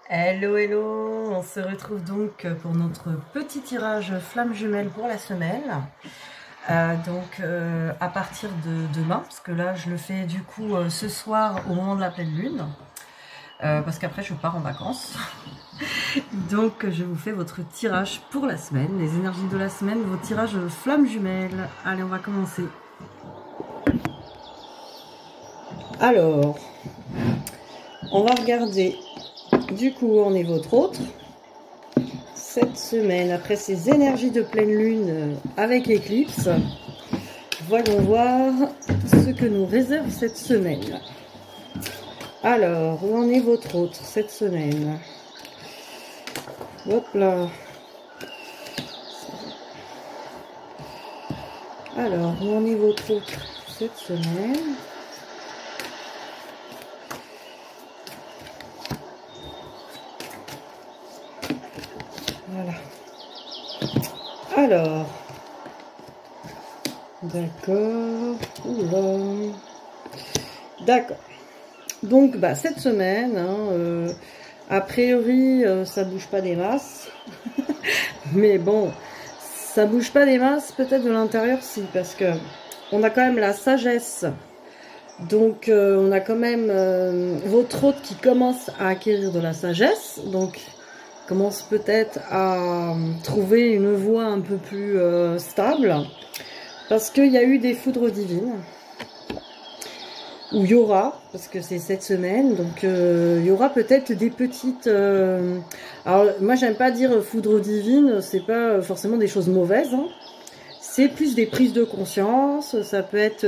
Hello, hello, on se retrouve donc pour notre petit tirage flamme jumelle pour la semaine. À partir de demain, parce que là je le fais du coup ce soir au moment de la pleine lune, parce qu'après je pars en vacances. Donc je vous fais votre tirage pour la semaine, les énergies de la semaine, vos tirages flamme jumelle. Allez, on va commencer. Alors, on va regarder du coup où en est votre autre cette semaine après ces énergies de pleine lune avec éclipse. Voyons voir ce que nous réserve cette semaine. Alors, où en est votre autre cette semaine? Hop là. Alors, où en est votre autre cette semaine? Voilà. Alors, d'accord. Oula. D'accord. Donc, cette semaine, a priori, ça bouge pas des masses. Mais bon, ça bouge pas des masses, peut-être de l'intérieur, si, parce que on a quand même la sagesse. Donc, on a quand même votre hôte qui commence à acquérir de la sagesse. Donc, commence peut-être à trouver une voie un peu plus stable. Parce qu'il y a eu des foudres divines. Ou il y aura, parce que c'est cette semaine, donc il y aura peut-être des petites... Alors moi j'aime pas dire foudre divine, c'est pas forcément des choses mauvaises, hein. C'est plus des prises de conscience, ça peut être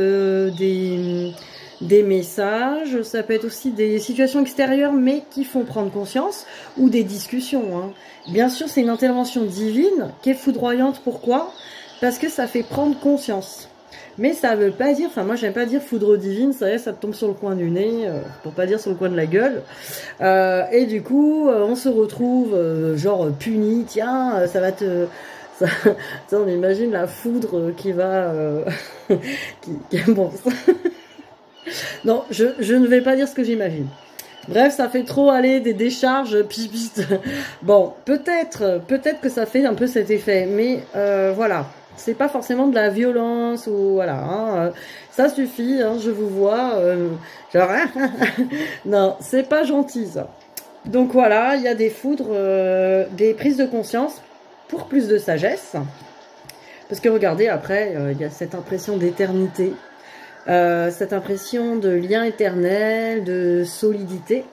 des messages, ça peut être aussi des situations extérieures mais qui font prendre conscience, ou des discussions, hein. Bien sûr c'est une intervention divine qui est foudroyante, pourquoi? Parce que ça fait prendre conscience. Mais ça veut pas dire, enfin moi j'aime pas dire foudre divine, ça te tombe sur le coin du nez, pour pas dire sur le coin de la gueule. Et du coup, on se retrouve genre puni, tiens, ça va te... Ça, on imagine la foudre qui va... bon, non, je ne vais pas dire ce que j'imagine. Bref, ça fait trop aller des décharges, piste. Bon, peut-être que ça fait un peu cet effet, mais voilà. C'est pas forcément de la violence ou voilà, hein, ça suffit, hein, je vous vois, genre, non, c'est pas gentil ça. Donc voilà, il y a des foudres, des prises de conscience pour plus de sagesse. Parce que regardez, après, il y a cette impression d'éternité, cette impression de lien éternel, de solidité.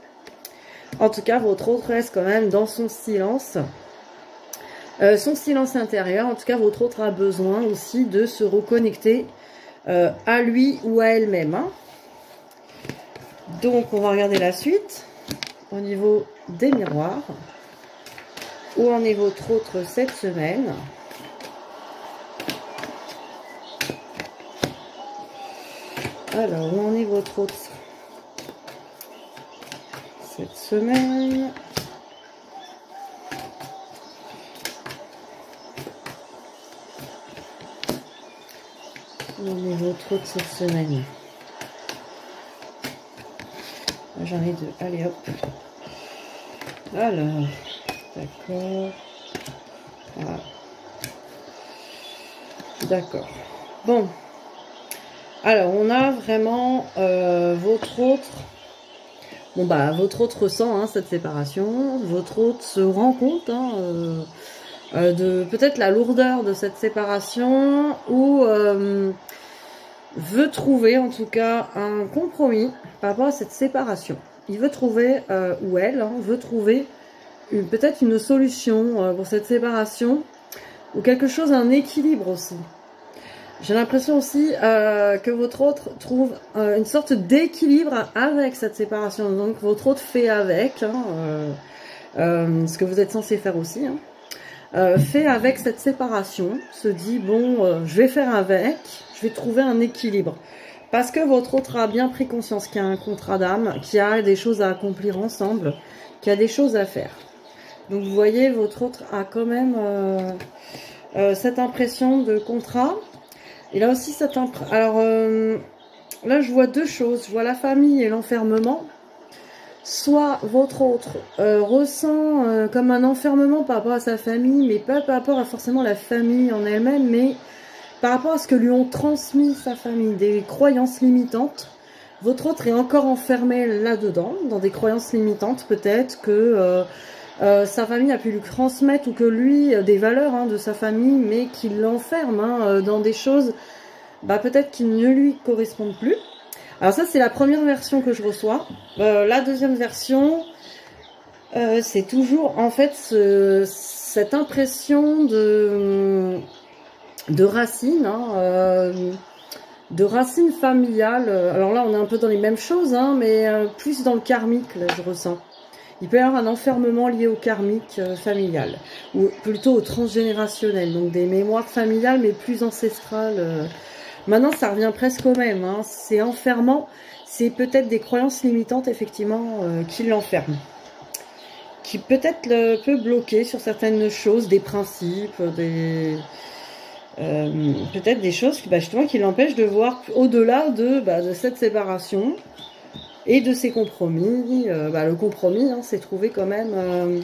En tout cas, votre autre reste quand même dans son silence. Son silence intérieur, en tout cas votre autre a besoin aussi de se reconnecter à lui ou à elle-même, hein. Donc on va regarder la suite au niveau des miroirs. Où en est votre autre cette semaine? Alors où en est votre autre cette semaine? Où en est votre autre cette semaine? J'en ai deux. Allez hop. Alors, d'accord. Voilà. D'accord. Bon. Alors, on a vraiment votre autre. Bon, votre autre ressent hein, cette séparation. Votre autre se rend compte hein, de peut-être la lourdeur de cette séparation ou veut trouver en tout cas un compromis par rapport à cette séparation. Il veut trouver, ou elle hein, veut trouver peut-être une solution pour cette séparation ou quelque chose, un équilibre aussi. J'ai l'impression aussi que votre autre trouve une sorte d'équilibre avec cette séparation. Donc votre autre fait avec, hein, ce que vous êtes censé faire aussi, hein. Fait avec cette séparation, se dit bon je vais faire avec, je vais trouver un équilibre. Parce que votre autre a bien pris conscience qu'il y a un contrat d'âme, qu'il y a des choses à accomplir ensemble, qu'il y a des choses à faire. Donc vous voyez, votre autre a quand même cette impression de contrat. Il a aussi cette impression... Alors là je vois deux choses, je vois la famille et l'enfermement. soit votre autre ressent comme un enfermement par rapport à sa famille, mais pas par rapport à forcément la famille en elle-même, mais par rapport à ce que lui ont transmis sa famille, des croyances limitantes. Votre autre est encore enfermé là-dedans, dans des croyances limitantes, peut-être que sa famille a pu lui transmettre, ou que lui, des valeurs de sa famille, mais qui l'enferme dans des choses peut-être qui ne lui correspondent plus. Alors ça, c'est la première version que je reçois. La deuxième version, c'est toujours en fait cette impression de racines, de racines familiales. Alors là, on est un peu dans les mêmes choses, mais plus dans le karmique, là, je ressens. Il peut y avoir un enfermement lié au karmique familial, ou plutôt au transgénérationnel, donc des mémoires familiales, mais plus ancestrales. Maintenant, ça revient presque au même. C'est enfermant, c'est peut-être des croyances limitantes, effectivement, qui l'enferment. Qui peut-être peut bloquer sur certaines choses, des principes, peut-être des choses justement, qui l'empêchent de voir au-delà de cette séparation et de ces compromis. Le compromis, c'est trouver quand même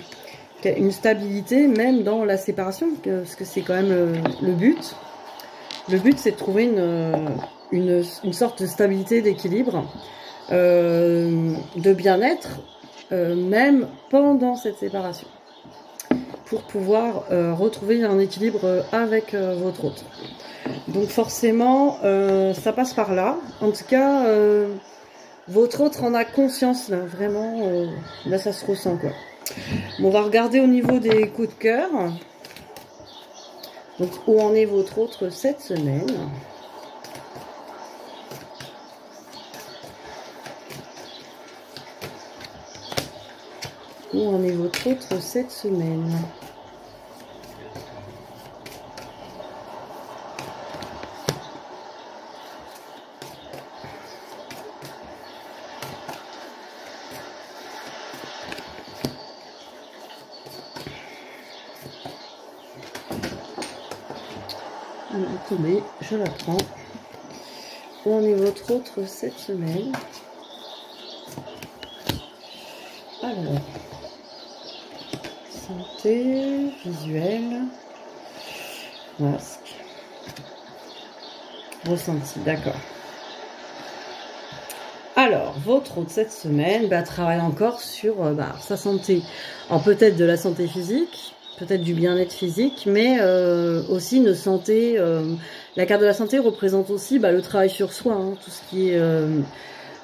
une stabilité, même dans la séparation, parce que c'est quand même le but. Le but, c'est de trouver une sorte de stabilité, d'équilibre, de bien-être, même pendant cette séparation, pour pouvoir retrouver un équilibre avec votre autre. Donc forcément, ça passe par là. En tout cas, votre autre en a conscience, là, vraiment, là ça se ressent, quoi. Bon, on va regarder au niveau des coups de cœur. Donc, où en est votre autre cette semaine? Où en est votre autre cette semaine? Attendez, je la prends. Où en est votre autre cette semaine? Alors, santé, visuel, masque, ressenti, d'accord. Alors, votre autre cette semaine travaille encore sur sa santé. Alors peut-être de la santé physique, peut-être du bien-être physique, mais aussi une santé. La carte de la santé représente aussi le travail sur soi, tout ce qui est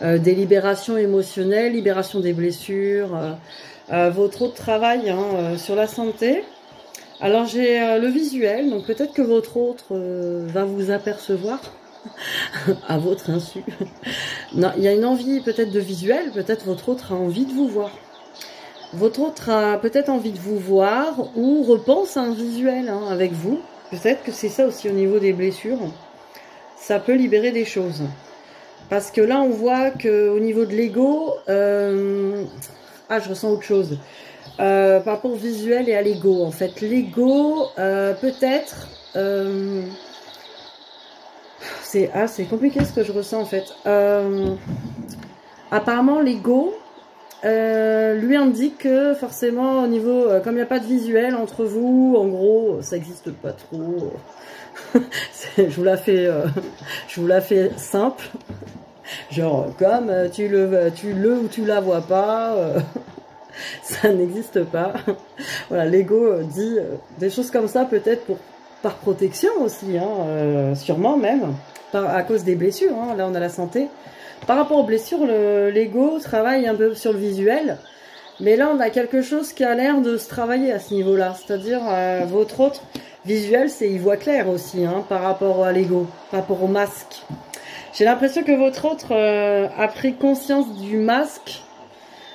des libérations émotionnelles, libération des blessures. Votre autre travail sur la santé. Alors j'ai le visuel, donc peut-être que votre autre va vous apercevoir à votre insu. Non, il y a une envie peut-être de visuel, peut-être votre autre a envie de vous voir. Votre autre a peut-être envie de vous voir ou repense à un visuel avec vous. Peut-être que c'est ça aussi au niveau des blessures. Ça peut libérer des choses. Parce que là, on voit qu'au niveau de l'ego, je ressens autre chose. Par rapport au visuel et à l'ego, en fait. L'ego, peut-être... c'est compliqué ce que je ressens, en fait. Apparemment, l'ego... lui indique que forcément au niveau, comme il n'y a pas de visuel entre vous, en gros, ça n'existe pas trop. je vous la fais simple. Genre, comme tu le ou tu la vois pas, ça n'existe pas. Voilà, l'ego dit des choses comme ça, peut-être par protection aussi, sûrement même, à cause des blessures. Là, on a la santé. Par rapport aux blessures, l'ego travaille un peu sur le visuel. Mais là, on a quelque chose qui a l'air de se travailler à ce niveau-là. C'est-à-dire, votre autre visuel, il voit clair aussi, par rapport à l'ego, par rapport au masque. J'ai l'impression que votre autre a pris conscience du masque,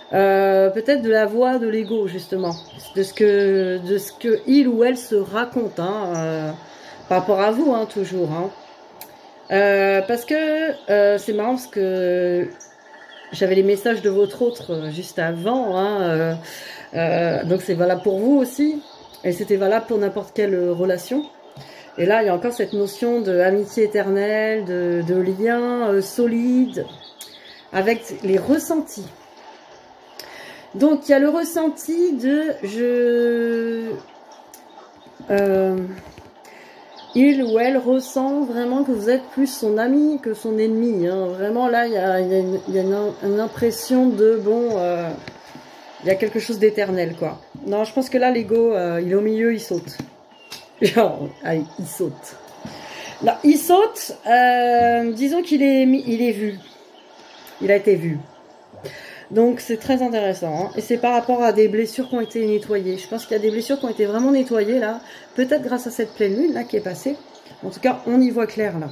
peut-être de la voix de l'ego, justement. De ce que il ou elle se raconte, par rapport à vous, toujours, parce que c'est marrant parce que j'avais les messages de votre autre juste avant, donc c'est valable pour vous aussi, et c'était valable pour n'importe quelle relation. Et là, il y a encore cette notion d'amitié éternelle, de lien solide, avec les ressentis. Donc, il y a le ressenti de il ou elle ressent vraiment que vous êtes plus son ami que son ennemi. Hein. Vraiment, là, il y a une impression de, bon, il y a quelque chose d'éternel, quoi. Non, je pense que là, l'ego, il est au milieu, il saute. Genre, allez, il saute. Là, il saute, disons qu'il est, il est vu. Il a été vu. Donc c'est très intéressant. Hein. Et c'est par rapport à des blessures qui ont été nettoyées. Je pense qu'il y a des blessures qui ont été vraiment nettoyées là. Peut-être grâce à cette pleine lune là qui est passée. En tout cas, on y voit clair là.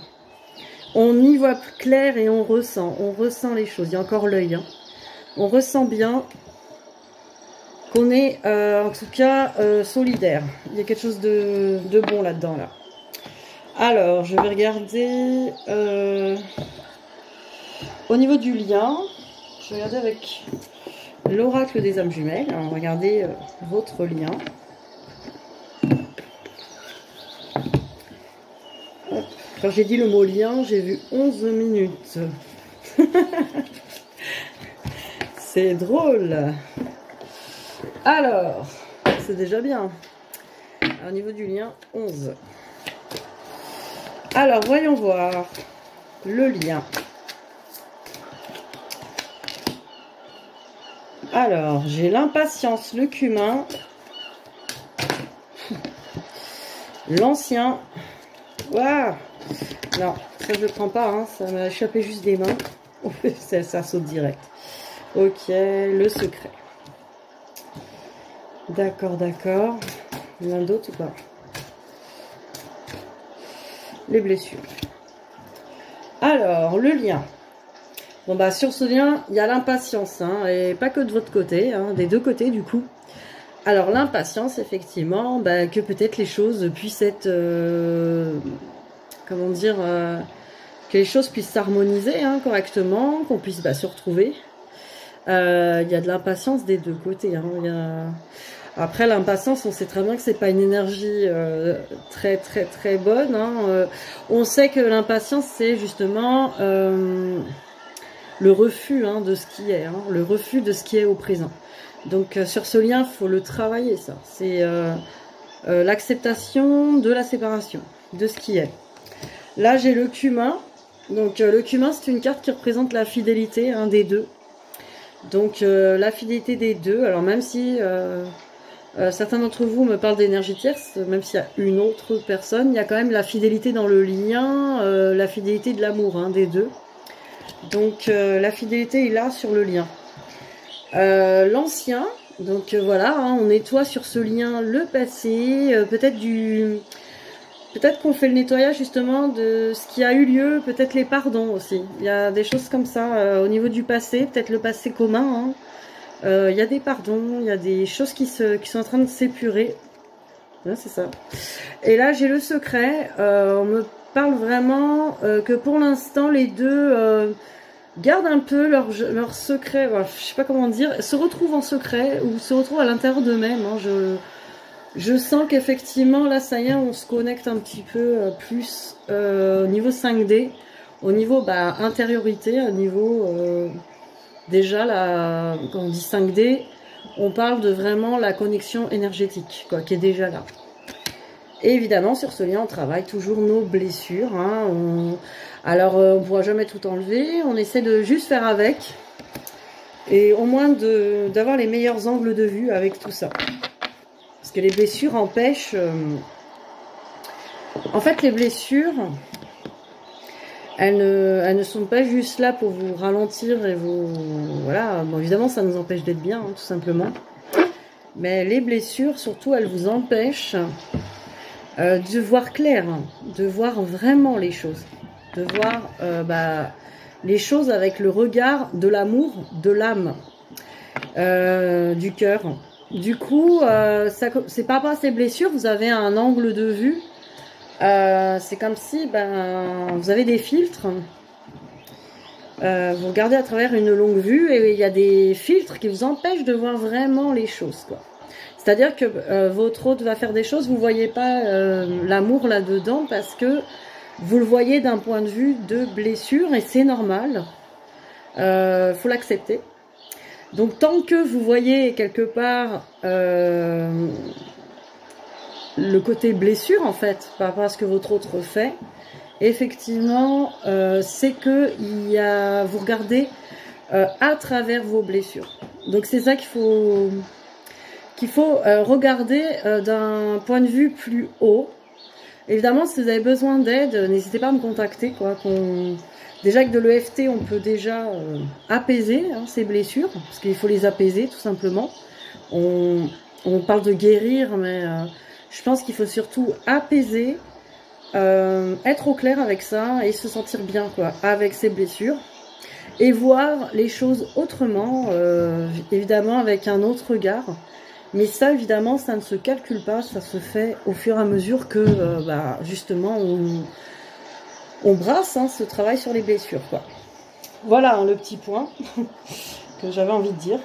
On y voit clair et on ressent les choses. Il y a encore l'œil. Hein. On ressent bien qu'on est en tout cas solidaire. Il y a quelque chose de bon là-dedans là. Alors, je vais regarder au niveau du lien. Je vais regarder avec l'oracle des âmes jumelles. Alors, regardez votre lien. Hop. Quand j'ai dit le mot lien, j'ai vu 11 minutes. C'est drôle. Alors, c'est déjà bien. Au niveau du lien, 11. Alors, voyons voir le lien. Alors, j'ai l'impatience, le cumin, l'ancien. Waouh! Non, ça je ne prends pas, hein, ça m'a échappé juste des mains. Ça saute direct. Ok, le secret. D'accord, d'accord. Il y en a d'autres ou pas? Les blessures. Alors, le lien. Bon bah sur ce lien, il y a l'impatience, hein, et pas que de votre côté, hein, des deux côtés du coup. Alors l'impatience, effectivement, bah, que peut-être les choses puissent être, comment dire, que les choses puissent s'harmoniser hein, correctement, qu'on puisse se retrouver. Il y a de l'impatience des deux côtés. Hein, Après l'impatience, on sait très bien que c'est pas une énergie très bonne. Hein, on sait que l'impatience, c'est justement le refus hein, de ce qui est, hein, le refus de ce qui est au présent. Donc sur ce lien, il faut le travailler ça. C'est l'acceptation de la séparation, de ce qui est. Là j'ai le cumin. Donc le cumin c'est une carte qui représente la fidélité hein, des deux. Donc la fidélité des deux. Alors même si certains d'entre vous me parlent d'énergie tierce, même s'il y a une autre personne, il y a quand même la fidélité dans le lien, la fidélité de l'amour hein, des deux. Donc la fidélité est là sur le lien. L'ancien, donc voilà, hein, on nettoie sur ce lien le passé, peut-être qu'on fait le nettoyage justement de ce qui a eu lieu, peut-être les pardons aussi. Il y a des choses comme ça au niveau du passé, peut-être le passé commun. Hein. Il y a des pardons, il y a des choses qui sont en train de s'épurer. Ouais, c'est ça. Et là j'ai le secret, on me parle vraiment que pour l'instant les deux gardent un peu leur secret, voilà, je sais pas comment dire, se retrouvent en secret ou se retrouvent à l'intérieur d'eux-mêmes. Hein, je sens qu'effectivement là ça y est, on se connecte un petit peu plus au niveau 5D, au niveau intériorité, au niveau déjà quand on dit 5D, on parle de vraiment la connexion énergétique quoi, qui est déjà là. Et évidemment, sur ce lien, on travaille toujours nos blessures. Hein. Alors, on ne pourra jamais tout enlever. On essaie de juste faire avec. Et au moins d'avoir les meilleurs angles de vue avec tout ça. Parce que les blessures empêchent... En fait, les blessures, elles ne sont pas juste là pour vous ralentir et vous... Voilà, bon, évidemment, ça nous empêche d'être bien, hein, tout simplement. Mais les blessures, surtout, elles vous empêchent... de voir clair, hein, de voir vraiment les choses, de voir les choses avec le regard de l'amour, de l'âme, du cœur. Du coup, c'est par rapport à ces blessures, vous avez un angle de vue, c'est comme si vous avez des filtres, vous regardez à travers une longue vue et il y a des filtres qui vous empêchent de voir vraiment les choses, quoi. C'est-à-dire que votre hôte va faire des choses, vous ne voyez pas l'amour là-dedans parce que vous le voyez d'un point de vue de blessure et c'est normal. Faut l'accepter. Donc tant que vous voyez quelque part le côté blessure en fait, par rapport à ce que votre autre fait, effectivement, c'est que vous regardez à travers vos blessures. Donc c'est ça qu'il faut regarder d'un point de vue plus haut. Évidemment, si vous avez besoin d'aide, n'hésitez pas à me contacter, quoi. Déjà que de l'EFT, on peut déjà apaiser ces blessures, parce qu'il faut les apaiser tout simplement. On parle de guérir, mais je pense qu'il faut surtout apaiser, être au clair avec ça et se sentir bien, quoi, avec ces blessures. Et voir les choses autrement, évidemment avec un autre regard. Mais ça, évidemment, ça ne se calcule pas, ça se fait au fur et à mesure que, justement, on brasse ce travail sur les blessures, quoi. Voilà le petit point que j'avais envie de dire.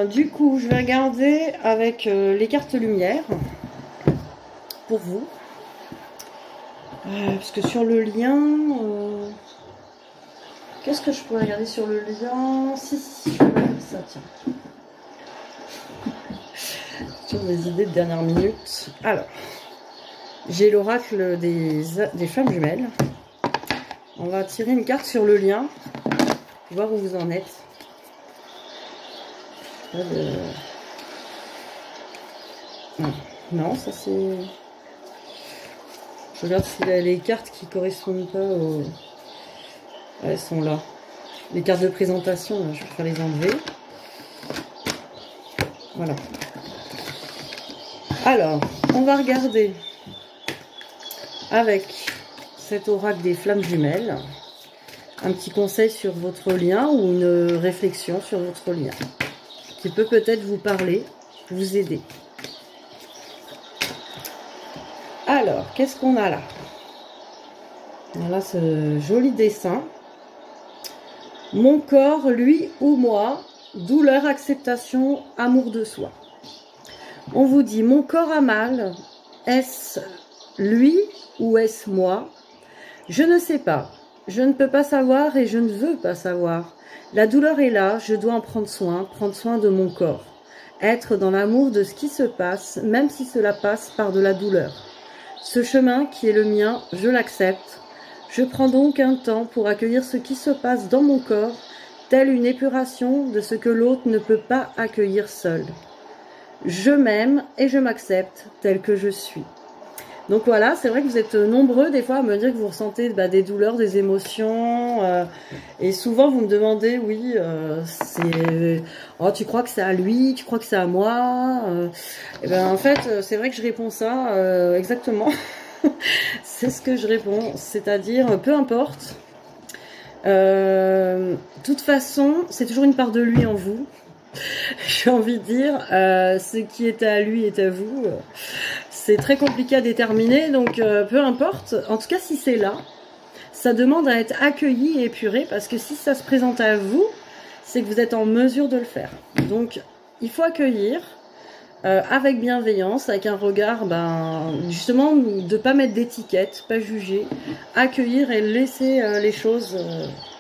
Du coup, je vais regarder avec les cartes lumière pour vous. Parce que sur le lien... qu'est-ce que je pourrais regarder sur le lien? Si, je peux regarder ça, tiens. Sur des idées de dernière minute. Alors, j'ai l'oracle des flammes jumelles. On va tirer une carte sur le lien, voir où vous en êtes. Non, ça c'est... Je regarde s'il y a les cartes qui correspondent pas au... Ouais, elles sont là. Les cartes de présentation, là, je vais faire les enlever. Voilà. Alors, on va regarder avec cet oracle des flammes jumelles un petit conseil sur votre lien ou une réflexion sur votre lien qui peut peut-être vous parler, vous aider. Alors, qu'est-ce qu'on a là? Voilà ce joli dessin. Mon corps, lui ou moi, douleur, acceptation, amour de soi. On vous dit, mon corps a mal, est-ce lui ou est-ce moi? Je ne sais pas, je ne peux pas savoir et je ne veux pas savoir. La douleur est là, je dois en prendre soin de mon corps. Être dans l'amour de ce qui se passe, même si cela passe par de la douleur. Ce chemin qui est le mien, je l'accepte. Je prends donc un temps pour accueillir ce qui se passe dans mon corps, telle une épuration de ce que l'autre ne peut pas accueillir seul. Je m'aime et je m'accepte tel que je suis. Donc voilà, c'est vrai que vous êtes nombreux des fois à me dire que vous ressentez des douleurs, des émotions. Et souvent vous me demandez, oui, oh, tu crois que c'est à lui, tu crois que c'est à moi. Et ben en fait, c'est vrai que je réponds ça exactement. C'est ce que je réponds, c'est-à-dire peu importe. De toute façon, c'est toujours une part de lui en vous. J'ai envie de dire, ce qui est à lui est à vous. C'est très compliqué à déterminer, donc peu importe. En tout cas, si c'est là, ça demande à être accueilli et épuré, parce que si ça se présente à vous, c'est que vous êtes en mesure de le faire. Donc, il faut accueillir avec bienveillance, avec un regard, justement, de ne pas mettre d'étiquette, pas juger, accueillir et laisser les choses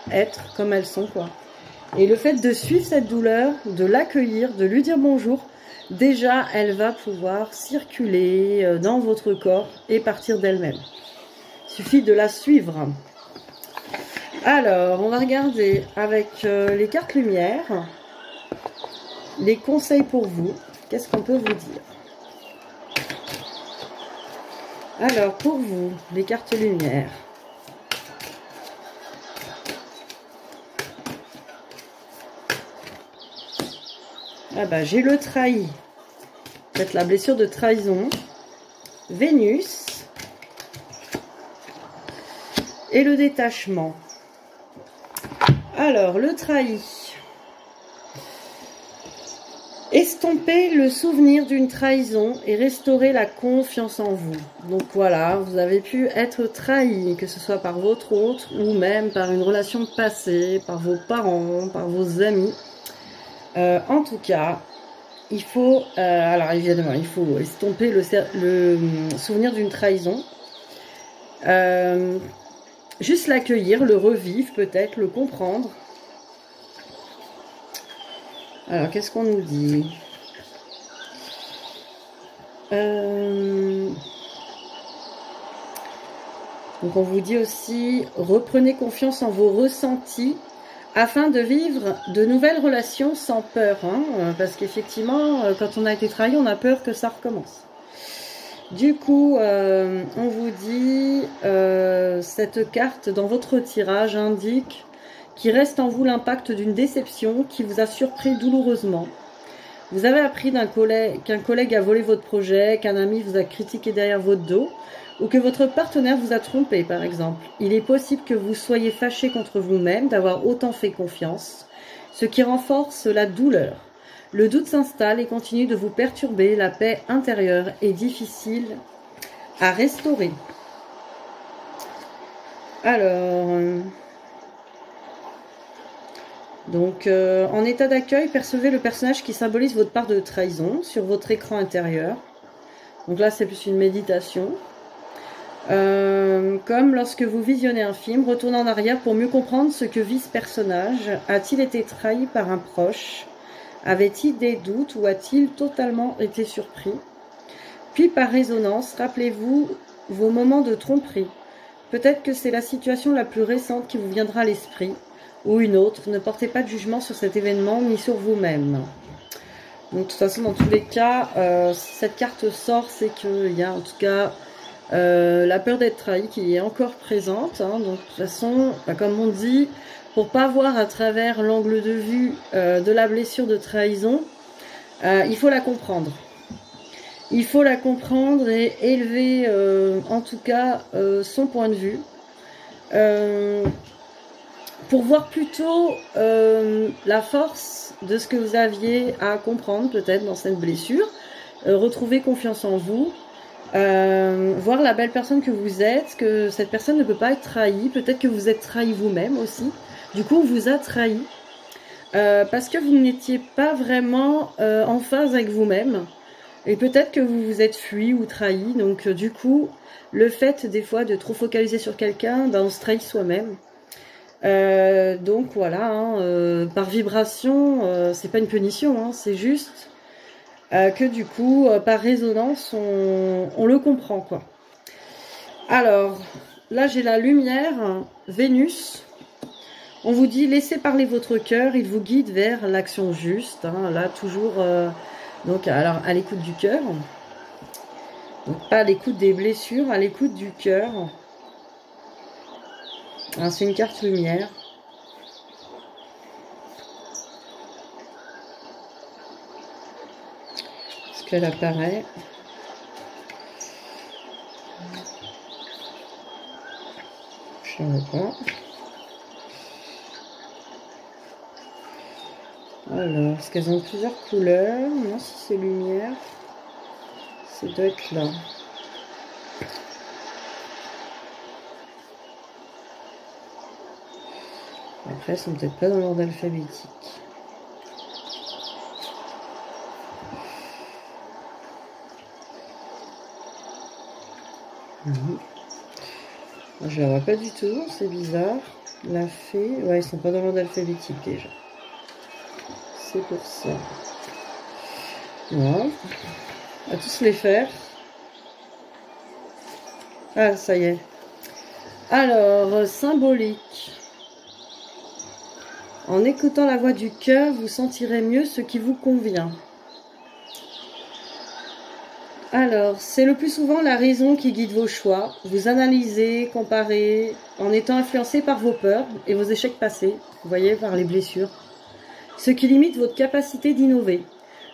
être comme elles sont, quoi. Et le fait de suivre cette douleur, de l'accueillir, de lui dire bonjour, déjà, elle va pouvoir circuler dans votre corps et partir d'elle-même. Il suffit de la suivre. Alors, on va regarder avec les cartes lumière, les conseils pour vous. Qu'est-ce qu'on peut vous dire? Alors, pour vous, les cartes lumière. Ah bah, j'ai le trahi. Peut-être la blessure de trahison. Vénus. Et le détachement. Alors, le trahi. Estomper le souvenir d'une trahison et restaurer la confiance en vous. Donc voilà, vous avez pu être trahi, que ce soit par votre autre ou même par une relation passée, par vos parents, par vos amis. En tout cas, il faut, alors évidemment, il faut estomper le souvenir d'une trahison. Juste l'accueillir, le revivre peut-être, le comprendre. Alors, qu'est-ce qu'on nous dit? Donc, on vous dit aussi, reprenez confiance en vos ressentis afin de vivre de nouvelles relations sans peur. Hein, parce qu'effectivement, quand on a été trahi, on a peur que ça recommence. Du coup, on vous dit, cette carte dans votre tirage indique qu'il reste en vous l'impact d'une déception qui vous a surpris douloureusement. Vous avez appris qu'un collègue a volé votre projet, qu'un ami vous a critiqué derrière votre dos, ou que votre partenaire vous a trompé, par exemple. Il est possible que vous soyez fâché contre vous-même d'avoir autant fait confiance, ce qui renforce la douleur. Le doute s'installe et continue de vous perturber. La paix intérieure est difficile à restaurer. Alors, donc, en état d'accueil, percevez le personnage qui symbolise votre part de trahison sur votre écran intérieur. Donc là, c'est plus une méditation. Comme lorsque vous visionnez un film, retournez en arrière pour mieux comprendre ce que vit ce personnage. A-t-il été trahi par un proche ? Avait-il des doutes ou a-t-il totalement été surpris? Puis par résonance, rappelez-vous vos moments de tromperie. Peut-être que c'est la situation la plus récente qui vous viendra à l'esprit, ou une autre. Ne portez pas de jugement sur cet événement ni sur vous-même. Donc de toute façon, dans tous les cas, si cette carte sort, c'est qu'il y a en tout cas la peur d'être trahi qui est encore présente. Hein. Donc de toute façon, comme on dit, pour pas voir à travers l'angle de vue de la blessure de trahison, il faut la comprendre. Il faut la comprendre et élever en tout cas son point de vue. Pour voir plutôt la force de ce que vous aviez à comprendre peut-être dans cette blessure. Retrouver confiance en vous. Voir la belle personne que vous êtes, que cette personne ne peut pas être trahie. Peut-être que vous êtes trahi vous-même aussi. Du coup, on vous a trahi parce que vous n'étiez pas vraiment en phase avec vous-même. Et peut-être que vous vous êtes fui ou trahi. Donc, du coup, le fait des fois de trop focaliser sur quelqu'un, ben, on se trahit soi-même. Donc, voilà, hein, par vibration, c'est pas une punition, hein, c'est juste que du coup, par résonance, on le comprend, quoi. Alors, là, j'ai la lumière, Vénus. On vous dit, laissez parler votre cœur, il vous guide vers l'action juste. Hein, là, toujours, donc, alors, à l'écoute du cœur. Donc, pas à l'écoute des blessures, à l'écoute du cœur. C'est une carte lumière. Est-ce qu'elle apparaît? Je ne sais pas. Alors, est-ce qu'elles ont plusieurs couleurs? Non, si c'est lumière, ça doit être là. Après, elles sont peut-être pas dans l'ordre alphabétique. Je la vois pas du tout, c'est bizarre. La fée, ouais, ils sont pas dans l'ordre alphabétique déjà. C'est pour ça. Voilà. On va tous les faire. Ah, ça y est. Alors, symbolique. En écoutant la voix du cœur, vous sentirez mieux ce qui vous convient. Alors, c'est le plus souvent la raison qui guide vos choix. Vous analysez, comparez, en étant influencé par vos peurs et vos échecs passés, vous voyez, par les blessures. Ce qui limite votre capacité d'innover.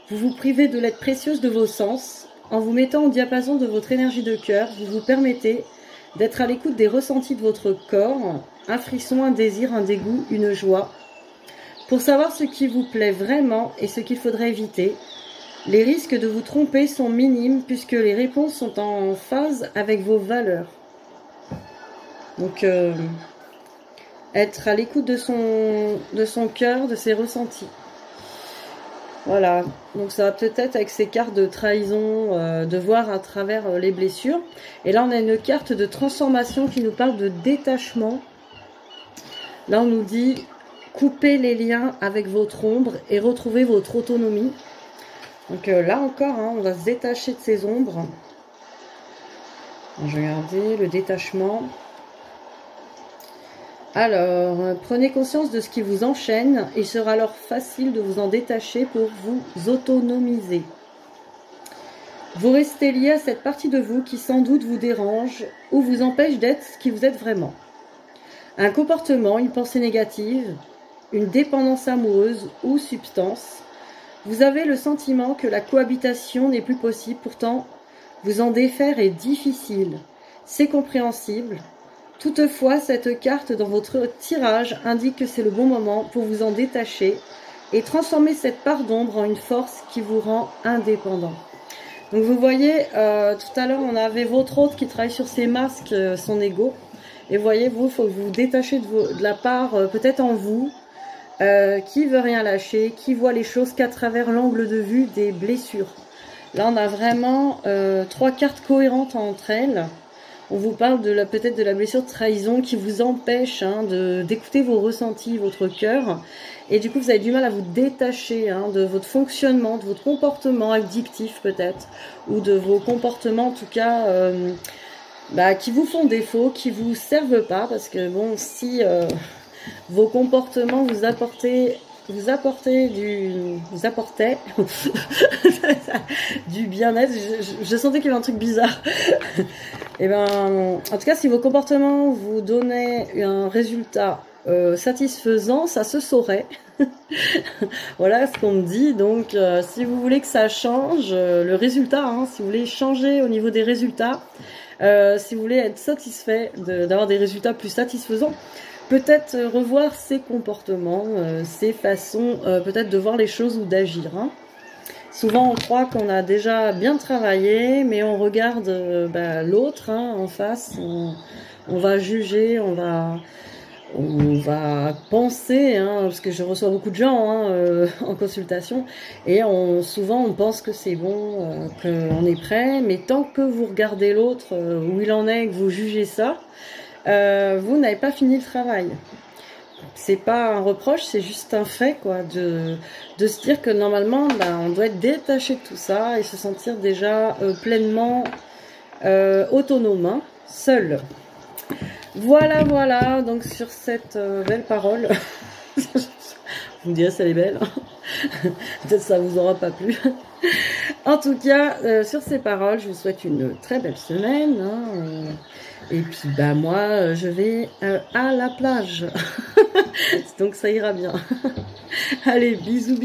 Vous vous privez de l'aide précieuse de vos sens. En vous mettant au diapason de votre énergie de cœur, vous vous permettez d'être à l'écoute des ressentis de votre corps, un frisson, un désir, un dégoût, une joie. Pour savoir ce qui vous plaît vraiment et ce qu'il faudrait éviter, les risques de vous tromper sont minimes puisque les réponses sont en phase avec vos valeurs. Donc, être à l'écoute de son cœur, de ses ressentis. Voilà, donc ça va peut-être avec ces cartes de trahison, de voir à travers les blessures. Et là, on a une carte de transformation qui nous parle de détachement. Là, on nous dit... couper les liens avec votre ombre et retrouver votre autonomie. Donc là encore, hein, on va se détacher de ces ombres. Je vais regarder le détachement. Alors, prenez conscience de ce qui vous enchaîne. Il sera alors facile de vous en détacher pour vous autonomiser. Vous restez lié à cette partie de vous qui sans doute vous dérange ou vous empêche d'être ce qui vous êtes vraiment. Un comportement, une pensée négative, une dépendance amoureuse ou substance. Vous avez le sentiment que la cohabitation n'est plus possible, pourtant vous en défaire est difficile. C'est compréhensible. Toutefois, cette carte dans votre tirage indique que c'est le bon moment pour vous en détacher et transformer cette part d'ombre en une force qui vous rend indépendant. Donc vous voyez, tout à l'heure on avait votre hôte qui travaille sur ses masques, son ego. Et vous voyez, vous, il faut vous détacher de la part peut-être en vous, qui veut rien lâcher, qui voit les choses qu'à travers l'angle de vue des blessures. Là on a vraiment 3 cartes cohérentes entre elles. On vous parle de peut-être de la blessure de trahison qui vous empêche hein, d'écouter vos ressentis, votre cœur. Et du coup, vous avez du mal à vous détacher hein, de votre fonctionnement, de votre comportement addictif peut-être, ou de vos comportements en tout cas qui vous font défaut, qui vous servent pas. Parce que bon, si vos comportements vous apportaient du bien-être, je sentais qu'il y avait un truc bizarre. Et ben, en tout cas, si vos comportements vous donnaient un résultat satisfaisant, ça se saurait. Voilà ce qu'on me dit. Donc, si vous voulez que ça change, le résultat, hein, si vous voulez changer au niveau des résultats, si vous voulez être satisfait d'avoir des résultats plus satisfaisants, peut-être revoir ses comportements, ses façons peut-être de voir les choses ou d'agir. Hein. Souvent on croit qu'on a déjà bien travaillé, mais on regarde l'autre hein, en face, on va juger, on va penser, hein, parce que je reçois beaucoup de gens hein, en consultation, et souvent on pense que c'est bon, qu'on est prêt, mais tant que vous regardez l'autre, où il en est, que vous jugez ça, vous n'avez pas fini le travail. C'est pas un reproche, c'est juste un fait quoi, de se dire que normalement on doit être détaché de tout ça et se sentir déjà pleinement autonome, hein, seul. Voilà, donc sur cette belle parole, vous me direz si elle est belle, peut-être ça vous aura pas plu. En tout cas, sur ces paroles, je vous souhaite une très belle semaine. Hein, et puis moi, je vais à la plage. Donc ça ira bien. Allez, bisous.